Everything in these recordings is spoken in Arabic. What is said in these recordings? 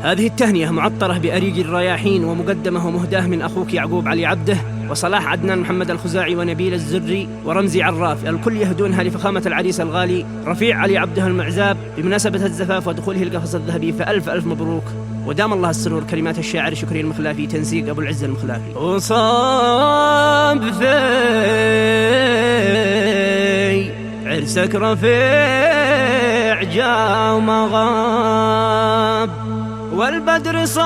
هذه التهنئة معطرة بأريج الرياحين ومقدمة ومهداة من أخوك يعقوب علي عبده وصلاح عدنان محمد الخزاعي ونبيل الزري ورمزي عراف، الكل يهدونها لفخامة العريس الغالي رفيع علي عبده المعزاب بمناسبة الزفاف ودخوله القفص الذهبي، فألف ألف مبروك ودام الله السرور. كلمات الشاعر شكري المخلافي، تنسيق أبو العز المخلافي. وصاب في عرسك رفيع جا ومغاب، والبدر صار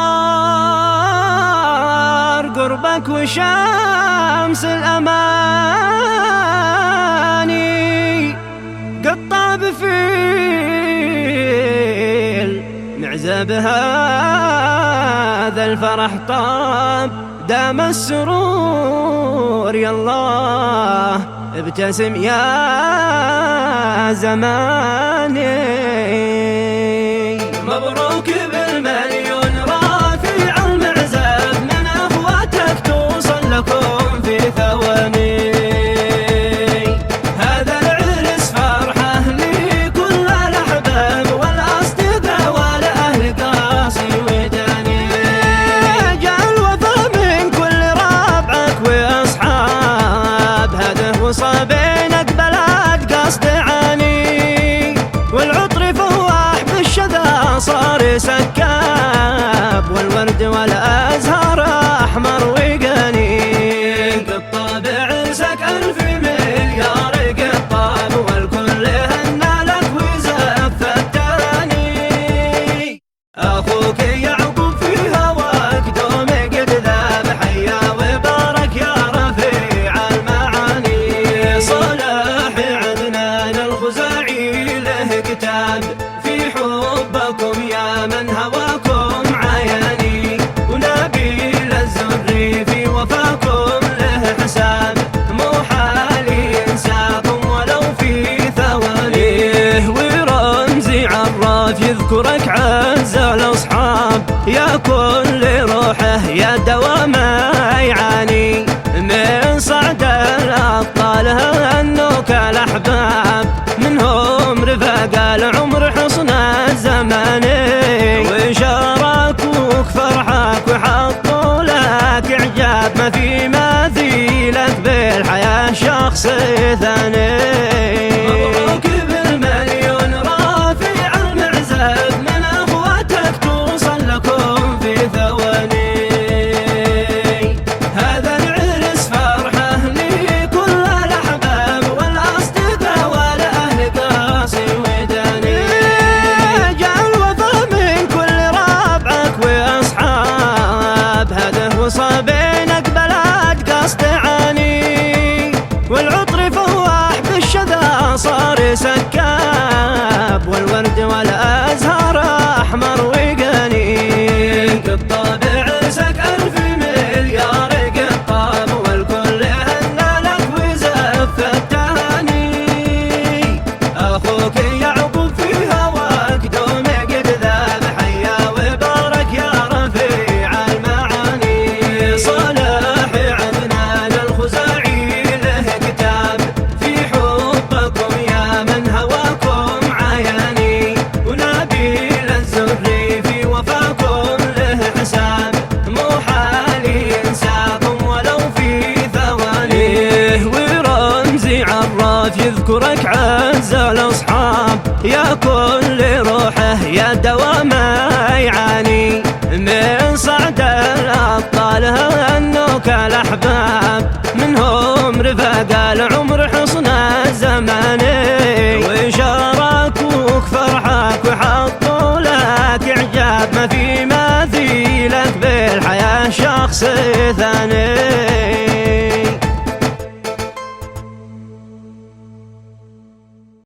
قربك وشمس الأماني قد طاب في المعزب هذا الفرح طاب، دام السرور يا الله ابتسم يا زماني. مبروك بالمليون رافع المعزب، من اخواتك توصل لكم في ثواني. هذا العرس فرحه لكل الاحباب والاصدقاء والاهل قاصي وداني. جاء الوفا من كل ربعك واصحاب، هذا وصابينك بلد قصد عاني، والعطر فواح بالشذا صار سكاب، والورد والازهار احمر وقاني. بالطابع عرسك الف مليار قطاب، والكل هنا لك وزف التاني. اخوك يعقوب في هواك دوم قد ذاب، حيا وبارك يا رفيع المعاني. صلاح عدنان الخزاعي له كتاب في حبكم يا من هواكم عياني، ونبيل الزري في وفاكم له حساب، مو حالي ينساكم ولو في ثواني. ورمزي عراف يذكرك عز الاصحاب، يا كل روحه يا دوامه يعاني، من صعد الابطال هنوك الاحباب، منهم رفاق العمر حصن الزمان، وشاركوك فرحك وحطوا لك اعجاب، ما في مثيلك بالحياه شخص ثاني. مبروك بالمليون رافع المعزب، من اخواتك توصل لكم في ثواني. هذا العرس فرحه لكل الاحباب والاصدقاء والاهل قاصي وداني. جاء الوفا من كل ربعك واصحاب، هذا وصابينك بلد قصد عاني، والعطر فواح بالشذا صار سكاب، والورد والازهار احمر وقاني. بالطابع عرسك الف مليار قطاب، والكل هنا لك وزف التهاني. اخوك يعقوب في هواك دوم قد ذاب، حيا وبارك يا رفيع المعاني. صلاح عدنان الخزاعي له كتاب في حبكم يا من هواكم عياني، ونبيل الزري في وفاكم له حساب، مو حالي ينساكم ولو في ثواني. ورمزي عراف يذكرك عز الاصحاب، يا كل روحه يا دوامه يعاني، من صعد الابطال هنوك الاحباب، منهم رفاق العمر حصن الزمان، وشاركوك فرحك وحطوا لك اعجاب، ما في مثيلك بالحياه شخص ثاني.